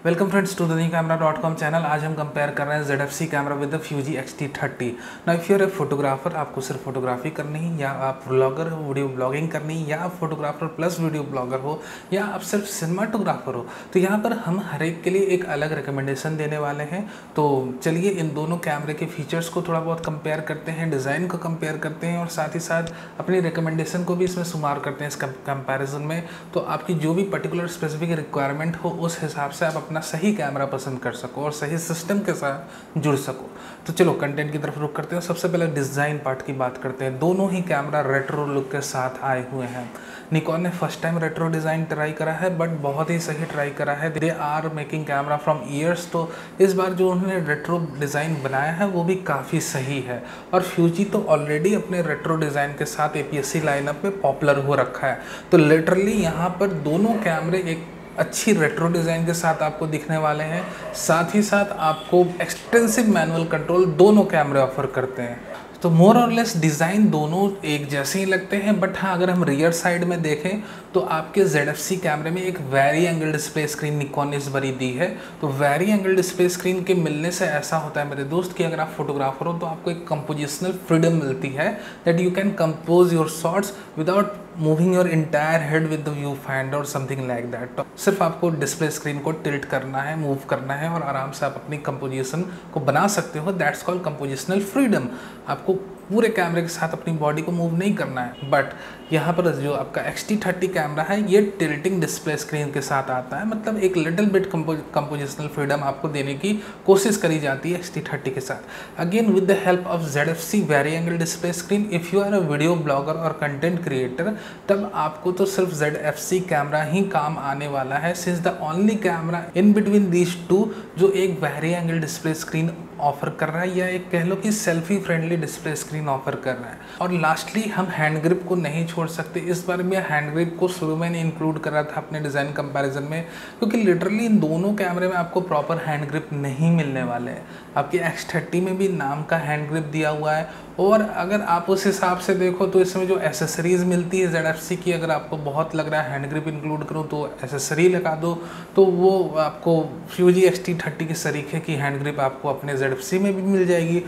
Welcome friends to the new camera dot com channel. आज हम compare कर रहे हैं ZFC camera with the Fuji X-T30। ना if you are a photographer, आपको सिर्फ फोटोग्राफी करनी है, या आप व्लॉगर हो, वीडियो ब्लॉगिंग करनी है, या आप फोटोग्राफर प्लस वीडियो ब्लॉगर हो, या आप सिर्फ सिनेमाटोग्राफर हो, तो यहाँ पर हम हर एक के लिए एक अलग रिकमेंडेशन देने वाले हैं। तो चलिए इन दोनों कैमरे के फीचर्स को थोड़ा बहुत कंपेयर करते हैं, डिज़ाइन को कंपेयर करते हैं और साथ ही साथ अपनी रिकमेंडेशन को भी इसमें शुमार करते हैं इस कंपैरिजन में। तो आपकी जो भी पर्टिकुलर स्पेसिफिक रिक्वायरमेंट हो उस हिसाब से आप अपना सही कैमरा पसंद कर सको और सही सिस्टम के साथ जुड़ सको। तो चलो कंटेंट की तरफ रुख करते हैं। सबसे पहले डिज़ाइन पार्ट की बात करते हैं। दोनों ही कैमरा रेट्रो लुक के साथ आए हुए हैं। निकॉन ने first time retro design try करा है, बट बहुत ही सही ट्राई करा है। They are making camera from years, तो इस बार जो उन्होंने रेट्रो डिज़ाइन बनाया है वो भी काफ़ी सही है। और फ्यूजी तो ऑलरेडी अपने रेट्रो डिज़ाइन के साथ APS-C लाइनअप में पॉपुलर हो रखा है। तो लिटरली यहाँ पर दोनों कैमरे एक अच्छी रेट्रो डिज़ाइन के साथ आपको दिखने वाले हैं। साथ ही साथ आपको एक्सटेंसिव मैनुअल कंट्रोल दोनों कैमरे ऑफर करते हैं। तो मोर और लेस डिज़ाइन दोनों एक जैसे ही लगते हैं, बट हाँ अगर हम रियर साइड में देखें तो आपके ZFC कैमरे में एक very angle display screen Nikon ने इस बारी दी है। तो वेरी एंगल डिस्प्ले स्क्रीन के मिलने से ऐसा होता है मेरे दोस्त कि अगर आप फोटोग्राफर हो तो आपको एक कंपोजिशनल फ्रीडम मिलती है, that you can compose your shots without moving your entire head with the view finder और समथिंग लाइक दैट। तो सिर्फ आपको डिस्प्ले स्क्रीन को टिल्ट करना है, मूव करना है और आराम से आप अपनी कंपोजिशन को बना सकते हो। That's called compositional freedom. आपको पूरे कैमरे के साथ अपनी बॉडी को मूव नहीं करना है। बट यहाँ पर जो आपका X-T30 कैमरा है ये टिल्टिंग डिस्प्ले स्क्रीन के साथ आता है, मतलब एक लिटिल बिट कंपोजिशनल फ्रीडम आपको देने की कोशिश करी जाती है X-T30 के साथ। Again with the help of ZFC vari angle display screen, if you are a video blogger और कंटेंट क्रिएटर, तब आपको तो सिर्फ ZFC कैमरा ही काम आने वाला है, since the only camera in between these two जो एक very angle display screen offer कर रहा है, या एक कह लो कि selfie friendly display screen offer कर रहा है। और लास्टली हम हैंड ग्रिप को नहीं छोड़ सकते। इस बार मैं हैंड ग्रिप को शुरू में इंक्लूड कर रहा था अपने डिज़ाइन कंपैरिजन में, क्योंकि लिटरली इन दोनों कैमरे में आपको प्रॉपर हैंड ग्रिप नहीं मिलने वाले हैं। आपके X-30 में भी नाम का हैंड ग्रिप दिया हुआ है, और अगर आप उस हिसाब से देखो तो इसमें जो एसेसरीज़ मिलती है ZFC की, अगर आपको बहुत लग रहा है हैंड ग्रिप इंक्लूड करो तो एसेसरी लगा दो, तो वो आपको फ्यूजी X-T30 के सरीखे की हैंड ग्रिप आपको अपने ZFC में भी मिल जाएगी।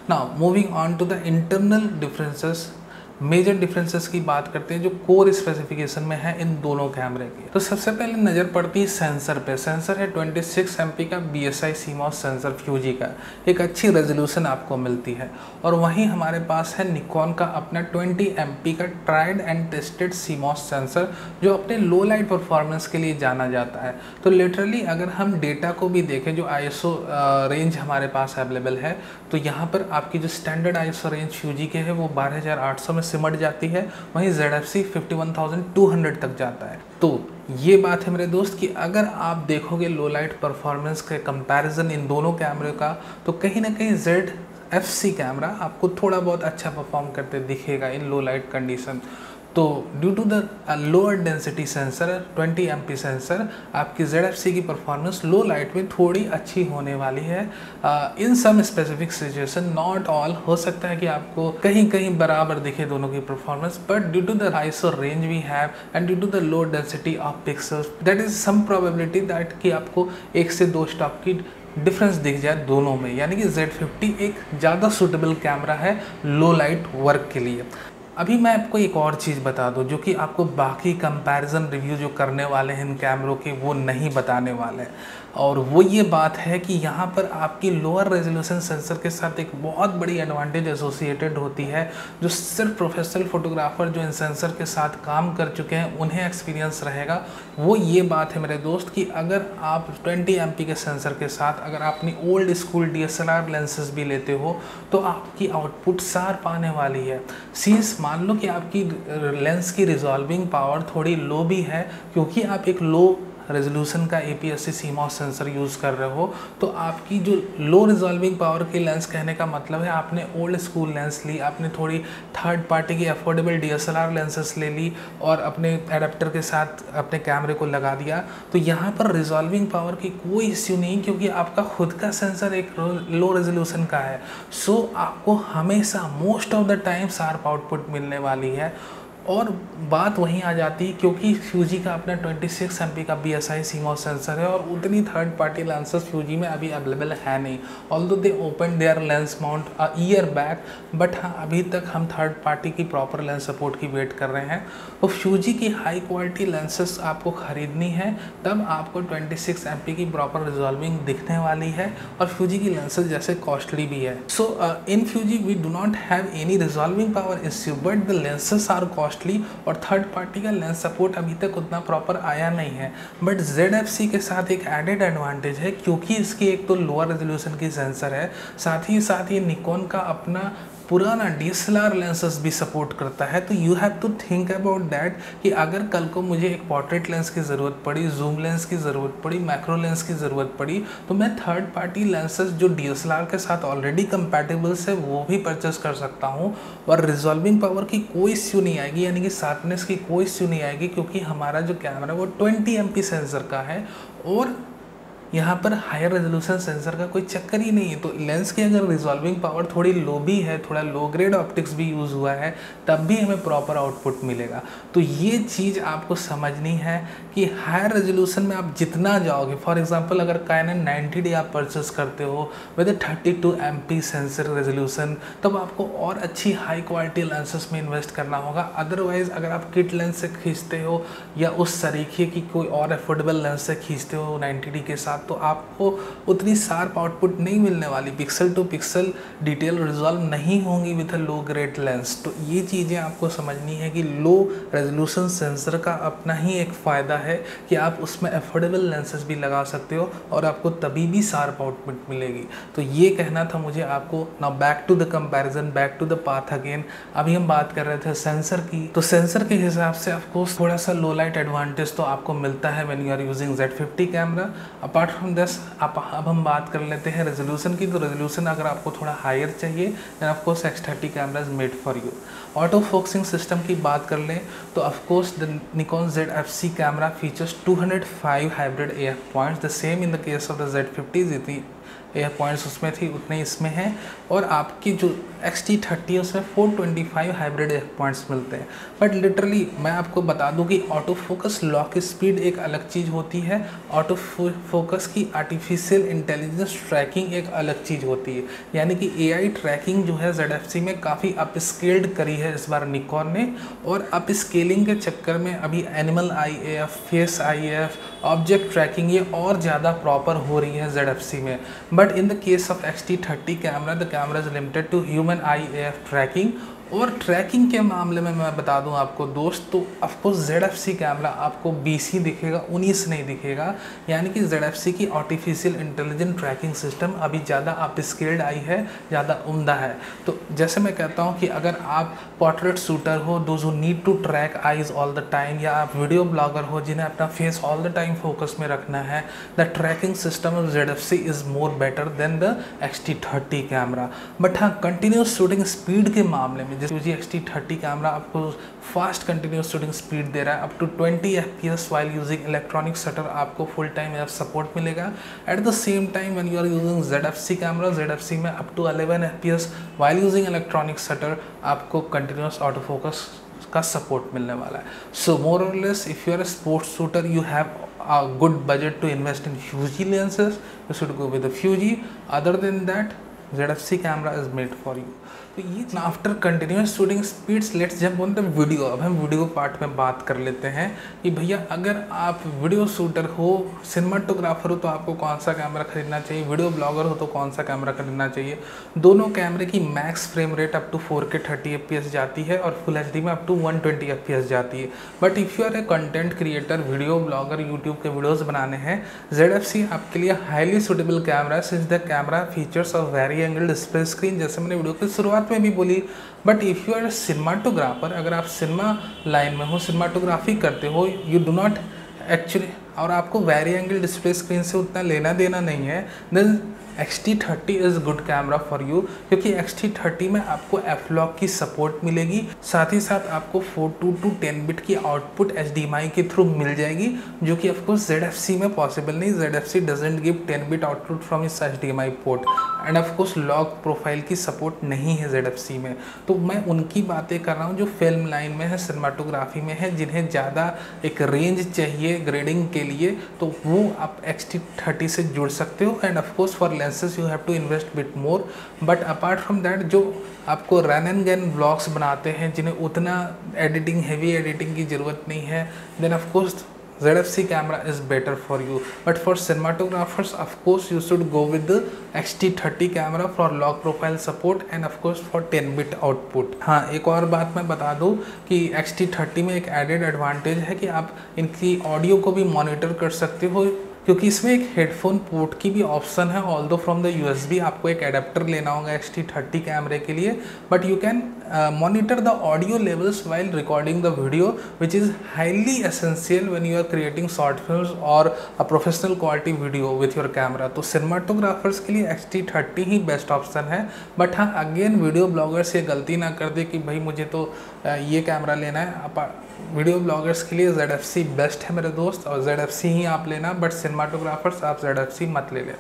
Now moving on to the internal differences, major differences की बात करते हैं जो कोर स्पेसिफिकेशन में है इन दोनों कैमरे की। तो सबसे पहले नज़र पड़ती है सेंसर पे। सेंसर है 26 MP का BSI CMOS सेंसर फ्यूजी का, एक अच्छी रेजोल्यूशन आपको मिलती है। और वहीं हमारे पास है निकॉन का अपना 20 MP का tried and tested CMOS sensor, जो अपने लो लाइट परफॉर्मेंस के लिए जाना जाता है। तो लिटरली अगर हम डेटा को भी देखें, जो ISO रेंज हमारे पास अवेलेबल है, तो यहाँ पर आपकी जो स्टैंडर्ड ISO रेंज फ्यूजी के है वो 12800 में सिमट जाती है, वहीं ZFC 51200 तक जाता है। तो ये बात है मेरे दोस्त कि अगर आप देखोगे लो लाइट परफॉर्मेंस के कंपैरिजन इन दोनों कैमरे का, तो कहीं ना कहीं ZFC कैमरा आपको थोड़ा बहुत अच्छा परफॉर्म करते दिखेगा इन लो लाइट कंडीशन। तो due to the lower density sensor 20 MP sensor, आपकी ZFC की परफॉर्मेंस लो लाइट में थोड़ी अच्छी होने वाली है in some specific situation, not all. हो सकता है कि आपको कहीं कहीं बराबर दिखे दोनों की performance, but due to the ISO range we have and due to the low density of pixels, that is some probability that कि आपको 1 से 2 स्टॉप की डिफरेंस दिख जाए दोनों में। यानी कि Z50 एक ज़्यादा सूटेबल कैमरा है लो लाइट वर्क के लिए। अभी मैं आपको एक और चीज़ बता दूं जो कि आपको बाकी कंपैरिजन रिव्यू जो करने वाले हैं इन कैमरों के वो नहीं बताने वाले हैं, और वो ये बात है कि यहाँ पर आपकी लोअर रेजोल्यूशन सेंसर के साथ एक बहुत बड़ी एडवांटेज एसोसिएटेड होती है, जो सिर्फ प्रोफेशनल फोटोग्राफर जो इन सेंसर के साथ काम कर चुके हैं उन्हें एक्सपीरियंस रहेगा। वो ये बात है मेरे दोस्त कि अगर आप 20 MP के सेंसर के साथ अगर अपनी ओल्ड स्कूल DSLR लेंसेज भी लेते हो तो आपकी आउटपुट शार्प आने वाली है। सीन्स मान लो कि आपकी लेंस की रिजॉल्विंग पावर थोड़ी लो भी है, क्योंकि आप एक लो रेजोल्यूशन का APS-C CMOS सेंसर यूज़ कर रहे हो, तो आपकी जो लो रिजॉल्विंग पावर की लेंस, कहने का मतलब है आपने ओल्ड स्कूल लेंस ली, आपने थोड़ी थर्ड पार्टी की अफोर्डेबल DSLR लेंसेस ले ली और अपने एडाप्टर के साथ अपने कैमरे को लगा दिया, तो यहाँ पर रिजॉल्विंग पावर की कोई इश्यू नहीं, क्योंकि आपका खुद का सेंसर एक लो रेजोल्यूशन का है। सो आपको हमेशा most of the time sharp output मिलने वाली है। और बात वहीं आ जाती है क्योंकि फ्यूजी का अपना 26 MP का BSI CMOS सेंसर है और उतनी थर्ड पार्टी लेंसेज फ्यूजी में अभी अवेलेबल है नहीं। Although they open there lens mount a year back, but हाँ अभी तक हम थर्ड पार्टी की प्रॉपर लेंस सपोर्ट की वेट कर रहे हैं। तो फ्यूजी की हाई क्वालिटी लेंसेज आपको ख़रीदनी है तब आपको 26 MP की प्रॉपर रिजॉल्विंग दिखने वाली है और फ्यूजी की लेंसेज जैसे कॉस्टली भी है। So in Fuji we do not have any resolving power issue, but the lenses are costly और थर्ड पार्टी का लेंस सपोर्ट अभी तक उतना प्रॉपर आया नहीं है। बट ZFC के साथ एक एडेड एडवांटेज है क्योंकि इसकी एक तो लोअर रेजोल्यूशन की सेंसर है, साथ ही निकॉन का अपना पुराना DSLR लेंसेज भी सपोर्ट करता है। तो you have to think about that कि अगर कल को मुझे एक पोर्ट्रेट लेंस की ज़रूरत पड़ी, जूम लेंस की ज़रूरत पड़ी, मैक्रो लेंस की ज़रूरत पड़ी, तो मैं थर्ड पार्टी लेंसेज जो DSLR के साथ ऑलरेडी कंपैटिबल्स है वो भी परचेस कर सकता हूँ और रिजॉल्विंग पावर की कोई इश्यू नहीं आएगी, यानी कि शार्पनेस की कोई इश्यू नहीं आएगी क्योंकि हमारा जो कैमरा है वो 20 MP सेंसर का है और यहाँ पर हायर रेजोल्यूशन सेंसर का कोई चक्कर ही नहीं है। तो लेंस की अगर रिजॉल्विंग पावर थोड़ी लो भी है, थोड़ा लो ग्रेड ऑप्टिक्स भी यूज़ हुआ है, तब भी हमें प्रॉपर आउटपुट मिलेगा। तो ये चीज़ आपको समझनी है कि हायर रेजोल्यूशन में आप जितना जाओगे, फॉर एग्जांपल अगर Canon 90D आप परचेस करते हो विद 32 MP सेंसर रेजोल्यूशन, तब आपको और अच्छी हाई क्वालिटी लेंसेज में इन्वेस्ट करना होगा। अदरवाइज़ अगर आप किट लेंस से खींचते हो या उस तरीके की कोई और अफोर्डेबल लेंस से खींचते हो 90D के साथ, तो आपको उतनी शार्प आउटपुट नहीं मिलने वाली, pixel to pixel detail resolve नहीं होंगी with a low grade lens. तो ये चीज़ें आपको समझनी है कि लो रेजोल्यूशन सेंसर का अपना ही एक फ़ायदा है कि आप उसमें अफोर्डेबल लेंसेज भी लगा सकते हो और आपको तभी भी शार्प आउटपुट मिलेगी। तो ये कहना था मुझे आपको। Now back to the comparison, back to the path again. अभी हम बात कर रहे थे सेंसर की, तो सेंसर के हिसाब से आपको थोड़ा सा लो लाइट एडवांटेज तो आपको मिलता है when you are using Z50 camera. Apart from this अब हम बात कर लेते हैं रेजोल्यूशन की। तो रेजोल्यूशन अगर आपको थोड़ा हायर चाहिए then of course X30 camera is made for you. Auto focusing system की बात कर लें तो of course the Nikon ZFC camera features 205 hybrid AF points, the same in the case of the Z50। जितनी AF points उसमें थी उतने इसमें हैं और आपकी जो X-T30 है उसमें 425 हाइब्रिड AF पॉइंट्स मिलते हैं। बट लिटरली मैं आपको बता दूं कि ऑटो फोकस लॉक स्पीड एक अलग चीज़ होती है, ऑटो फोकस की आर्टिफिशियल इंटेलिजेंस ट्रैकिंग एक अलग चीज़ होती है। यानी कि AI ट्रैकिंग जो है ZFC में काफ़ी अपस्केल्ड करी है इस बार निकॉन ने, और अप स्केलिंग के चक्कर में अभी animal eye AF, face eye AF, object tracking ये और ज़्यादा प्रॉपर हो रही है ZFC में। But in the case of X-T30 camera the camera is limited to human eye AF tracking. और ट्रैकिंग के मामले में मैं बता दूं आपको दोस्त, तो ऑफकोर्स ZFC कैमरा आपको BC दिखेगा, 19 नहीं दिखेगा। यानी कि ZFC की आर्टिफिशियल इंटेलिजेंट ट्रैकिंग सिस्टम अभी ज़्यादा अपस्केल्ड आई है, ज़्यादा उम्दा है। तो जैसे मैं कहता हूं कि अगर आप पोर्ट्रेट शूटर हो, those who need to track eyes all the time, या आप वीडियो ब्लॉगर हो जिन्हें अपना face all the time focus में रखना है, the tracking system of ZFC is more better than the X-T30 camera. But हाँ, कंटिन्यूस शूटिंग स्पीड के मामले में जैसे X-T30 कैमरा आपको फास्ट कंटिन्यूस शूटिंग स्पीड दे रहा है, up to 20 FPS while using electronic shutter, आपको फुल टाइम AF सपोर्ट मिलेगा। At the same time when you are using ZFC camera, ZFC में up to 11 FPS while using electronic shutter आपको continuous auto focus का support मिलने वाला है। So more और less if you are a sports shooter you have a good budget to invest in Fuji lenses, you should go with the Fuji. Other than that, ZFC camera is made for you. तो ये after continuous shooting speeds let's jump on the video. अब हम video part में बात कर लेते हैं कि भैया अगर आप वीडियो शूटर हो, सिनेमाटोग्राफर हो, तो आपको कौन सा कैमरा खरीदना चाहिए, वीडियो ब्लॉगर हो तो कौन सा कैमरा खरीदना चाहिए। दोनों कैमरे की max frame rate up to 4K 30 FPS जाती है और फुल HD में अप टू 120 FPS जाती है। But if you are a content creator, video blogger, YouTube के वीडियोज़ बनाने हैं, ZFC आपके लिए हाईली सुटेबल कैमरा है since the camera features of very angle display screen, जैसे मैंने वीडियो की शुरुआत में भी बोली। But if you are cinematographer, अगर आप सिनेमा लाइन में हो, सिनेमाटोग्राफी करते हो, यू डू नॉट एक्चुअली, और आपको वेरी एंगल डिस्प्ले स्क्रीन से उतना लेना देना नहीं है, then X-T30 is good camera for you, क्योंकि X-T30 में आपको F-Log की सपोर्ट मिलेगी, साथ ही साथ आपको 42 to 10 बिट की आउटपुट HDMI के थ्रू मिल जाएगी, जो कि ऑफकोर्स ZFC में पॉसिबल नहीं। ZFC doesn't give 10 bit output from इस HDMI port, and of course log profile की सपोर्ट नहीं है ZFC में। तो मैं उनकी बातें कर रहा हूँ जो फिल्म लाइन में है, सिनेमाटोग्राफी में है, जिन्हें ज़्यादा एक रेंज चाहिए ग्रेडिंग के लिए, तो वो आप X-T30 से जुड़ सकते हो। And of course for lenses you have to invest bit more, but apart from that जो आपको रन एंड गन ब्लॉग्स बनाते हैं जिन्हें उतना एडिटिंग, हेवी एडिटिंग की ज़रूरत नहीं है, then of course ZFC camera is better for you. But for cinematographers, of course, you should go with the X-T30 camera for log profile support and of course for 10 bit output. हाँ, एक और बात मैं बता दूँ कि X-T30 में एक एडेड एडवांटेज है कि आप इनकी ऑडियो को भी मॉनिटर कर सकते हो, क्योंकि इसमें एक हेडफोन पोर्ट की भी ऑप्शन है। ऑल्दो फ्रॉम द USB आपको एक एडेप्टर लेना होगा X-T30 कैमरे के लिए, but you can monitor the audio levels while recording the video, which is highly essential when you are creating short films और a professional quality video with your camera. तो cinematographers के लिए X-T30 ही best option है। But हाँ, again video bloggers ये गलती ना कर दे कि भाई मुझे तो ये कैमरा लेना है। वीडियो ब्लॉगर्स के लिए ZFC बेस्ट है मेरे दोस्त, और ZFC ही आप लेना, बट सिनेमाटोग्राफर्स आप ZFC मत ले लेना।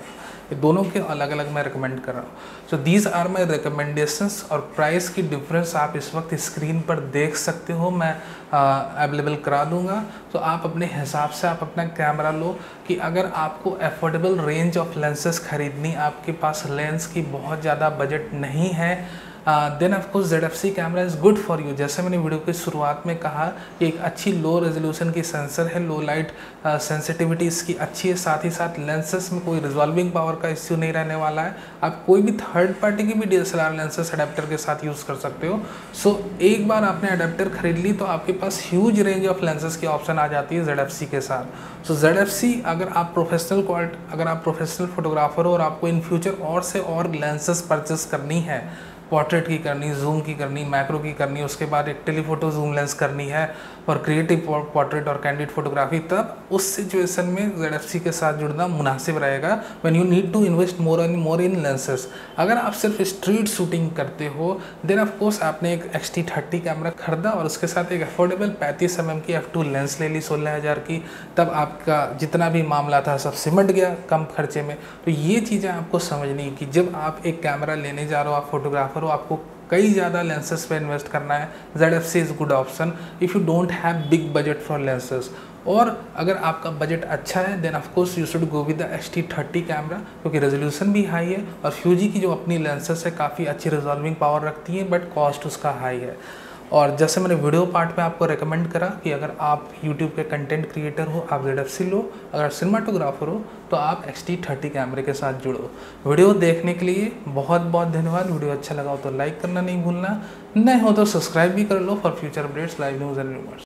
ये दोनों के अलग अलग मैं रिकमेंड कर रहा हूँ। So these are my recommendations, और प्राइस की डिफरेंस आप इस वक्त स्क्रीन पर देख सकते हो, मैं अवेलेबल करा दूंगा। तो आप अपने हिसाब से आप अपना कैमरा लो, कि अगर आपको अफोर्डेबल रेंज ऑफ लेंसेज खरीदनी, आपके पास लेंस की बहुत ज़्यादा बजट नहीं है, then of course ZFC camera is good for you. जैसे मैंने वीडियो की शुरुआत में कहा कि एक अच्छी लो रेजोल्यूशन की सेंसर है, लो लाइट सेंसिटिविटी इसकी अच्छी है, साथ ही साथ लेंसेस में कोई रिजॉल्विंग पावर का इश्यू नहीं रहने वाला है। आप कोई भी थर्ड पार्टी की भी DSLR लेंसेस अडेप्टर के साथ यूज़ कर सकते हो। सो एक बार आपने अडेप्टर खरीद ली तो आपके पास ह्यूज रेंज ऑफ लेंसेज की ऑप्शन आ जाती है ZFC के साथ। सो ZFC अगर आप प्रोफेशनल फोटोग्राफर हो और आपको इन फ्यूचर और से और लेंसेज परचेस करनी है, पोर्ट्रेट की करनी, जूम की करनी, मैक्रो की करनी, उसके बाद एक टेलीफोटो जूम लेंस करनी है और क्रिएटिव पोर्ट्रेट और कैंडिड फोटोग्राफी, तब उस सिचुएशन में ZFC के साथ जुड़ना मुनासिब रहेगा। When you need to invest more in lenses. अगर आप सिर्फ स्ट्रीट शूटिंग करते हो, देन ऑफ कोर्स आपने एक X-T30 कैमरा खरीदा और उसके साथ एक अफोर्डेबल 35 mm की f2 लेंस ले ली 16,000 की, तब आपका जितना भी मामला था सब सिमट गया कम खर्चे में। तो ये चीज़ें आपको समझनी कि जब आप एक कैमरा लेने जा रहे हो, आप फोटोग्राफर हो, आपको कई ज़्यादा लेंसेज पे इन्वेस्ट करना है, ZFC is good option if you don't have big budget for lenses. और अगर आपका बजट अच्छा है, then of course you should go with the X-T30 camera, क्योंकि रेजोल्यूशन भी हाई है और फ्यूजी की जो अपनी लेंसेज है काफ़ी अच्छी रिजॉल्विंग पावर रखती है, बट कॉस्ट उसका हाई है। और जैसे मैंने वीडियो पार्ट में आपको रेकमेंड करा कि अगर आप YouTube के कंटेंट क्रिएटर हो आप ZFC लो, अगर सिनेमाटोग्राफर हो तो आप X-T30 कैमरे के साथ जुड़ो। वीडियो देखने के लिए बहुत बहुत धन्यवाद। वीडियो अच्छा लगा हो तो लाइक करना नहीं भूलना, नहीं हो तो सब्सक्राइब भी कर लो for future updates, live news and rumours.